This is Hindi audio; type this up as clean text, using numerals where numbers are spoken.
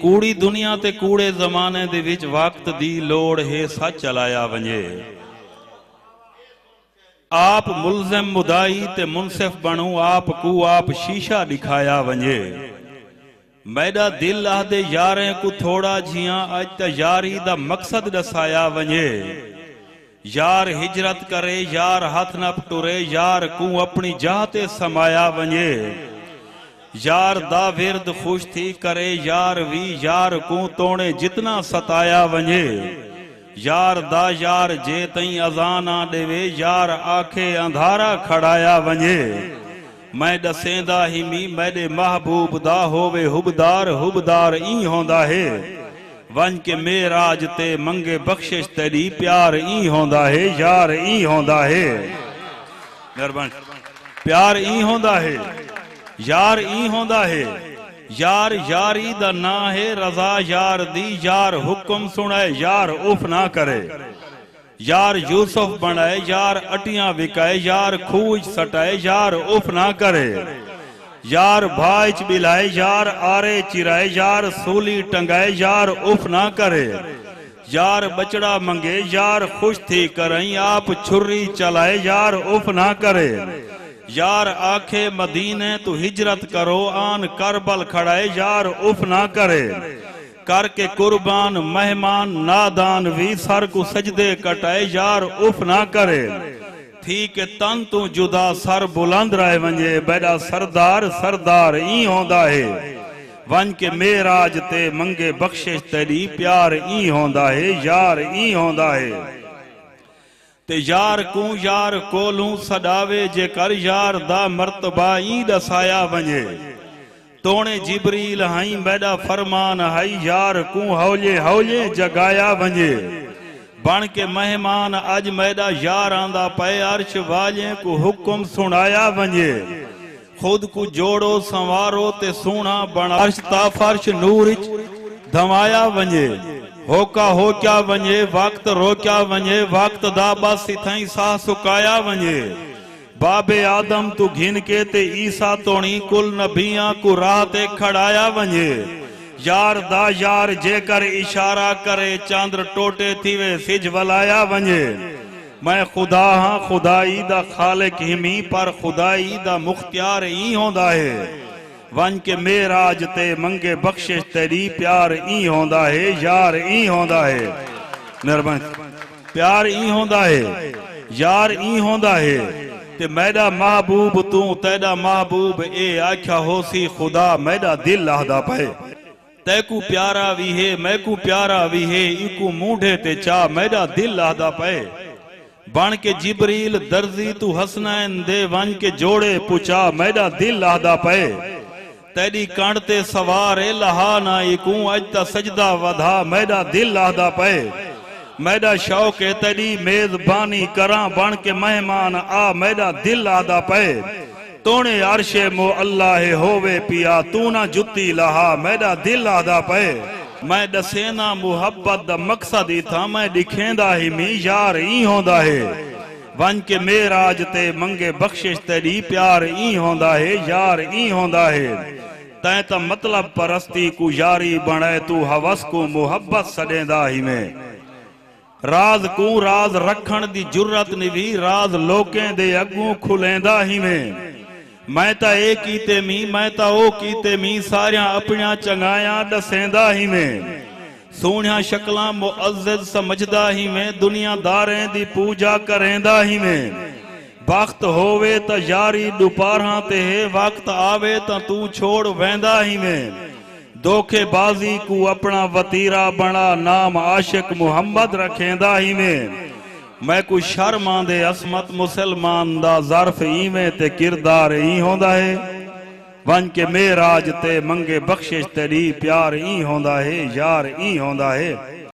कूड़ी दुनिया ते कूड़े जमाने दे विच वक्त दी लोड़ है सच चलाया वंजे। आप मुलज़िम मुदाई ते मुनसिफ बनू आप को आप शीशा दिखाया वंजे। मैडा दिल आदे यारें को थोड़ा जियां अज त यारी दा मकसद दसाया वंजे। यार हिजरत करे यार हाथ न टुरे यार को अपनी जाह ते समाया वंजे। यार दा विरद खुश थी करे यार वी यार को तोड़े जितना सताया वंजे। यार दा यार जे तई अजाना देवे यार आखे अंधारा खड़ाया वंजे। मैं दसेंदा ही मी मेरे महबूब दा होवे हुबदार हुबदार ई होंदा है। वन के मेराज ते मंगे बख्शिश तेरी प्यार ई होंदा है यार ई होंदा है। मेहरबान प्यार ई होंदा है यार ई होंदा है। यार यारी दा ना है रजा यार दी यार हुक्म सुनाए यार उफ ना करे। यार यूसुफ बनाए यार अटियां विकाए यार खूज सटाए यार उफ ना करे। यार भाईच बिलाए यार आरे चिराए यार सूली टंगाए यार उफ ना करे। यार बचड़ा मंगे यार खुश थी करई आप छुरी चलाए यार उफ ना करे। यार आखे मदीने तू हिजरत करो आन करबल खड़ाए यार उफ ना करे। करके कुर्बान मेहमान नादान भी सर को सजदे कटाए यार उफ ना करे। थी के तन तू जुदा सर बुलंद रहे वंजे बेड़ा सरदार सरदार ई होंदा है। वन के मेराज ते मंगे बख्शिश तेरी प्यार ई होंदा है यार ई होंदा है। ते यार को यार कोलू सदावे जे कर यार दा मर्तबा ई दसाया वंजे। तोणे जिबरील हई बेड़ा फरमान हई यार को हौले हौले जगाया वंजे। बन के मेहमान अज मैदा यार आंदा पे अर्श वाले को हुक्म सुनाया वंजे। खुद को जोड़ो संवारो ते सोना बना अर्श ता फर्श नूर धमाया वंजे। होका हो क्या वंजे वक्त रो क्या वंजे वक्त दा बस इथई सा सुकाया वंजे। बाबे आदम तू घिन के ते ईसा तोणी कुल नबियां को राह ते खड़ाया वंजे। यार दा यार जेकर इशारा करे चांद्र टोटे थीवे सिज वलाया वंजे। मैं खुदा हाँ खुदाई दा खालिक हिमी पर खुदाई दा मुख्तियार ई होंदा है। वन के मेराज ते मंगे बख्शिश तेरी प्यार ई होंदा है यार ई होंदा है। मेहरबान प्यार ई होंदा है यार ई होंदा है। ते मैडा महबूब तू तेरा महबूब ए आख्या होसी खुदा मैडा दिल लाहदा पे। तैकू प्यारा भी है मैकू प्यारा भी है इकू मूढ़े ते चा मैडा दिल लाहदा पे। बन के जिबरील दर्जी तू हसनैन दे वन के जोड़े पुचा मैडा दिल लाहदा पे। तेरी कण ते सवार लहा ना इकू अज ता सजदा वधा मैडा दिल लाहदा पे। मैडा शौक है तेरी मेजबानी करा बन के मेहमान आ मैडा दिल लाहदा पे। तोने अर्शे मो अल्लाह होवे पिया तू ना जुती लहा मैडा दिल लाहदा पे। मैं दसेना मुहब्बत दा मकसद ही था मैं दिखेंदा ही मी यार ई होंदा है। वन के मेराज ते मंगे बख्शिश तेरी प्यार ई होंदा है यार ई होंदा है। तै ता मतलब परस्ती को यारी बने तू हवस को मुहब्बत सडेंदा ही में। राज को राज रखण दी जुर्रत निवी राज लोकें दे अगू खुलेंदा ही में। मैं ता ए कीते मी मैं ता ओ कीते मी सारियां अपनियां चंगाया दसेंदा ही में। सोहणियां शक्लां मुअज़्ज़ज़ समझदा ही में दुनियादारें दी पूजा करेंदा ही में। वक्त होवे ता यारी दुपारा ते वक्त आवे ता तू छोड़ वेंदा ही में। धोखेबाजी को अपना वतीरा बना नाम आशिक मुहम्मद रखेंदा ही में। मैं कुछ शर्म आंदे असमत मुसलमान दा ज़र्फ इवें ते किरदार ई होंदा है। वन के मेराज ते मंगे बख्शिश तेरी प्यार ई होंदा है यार ई होंदा है।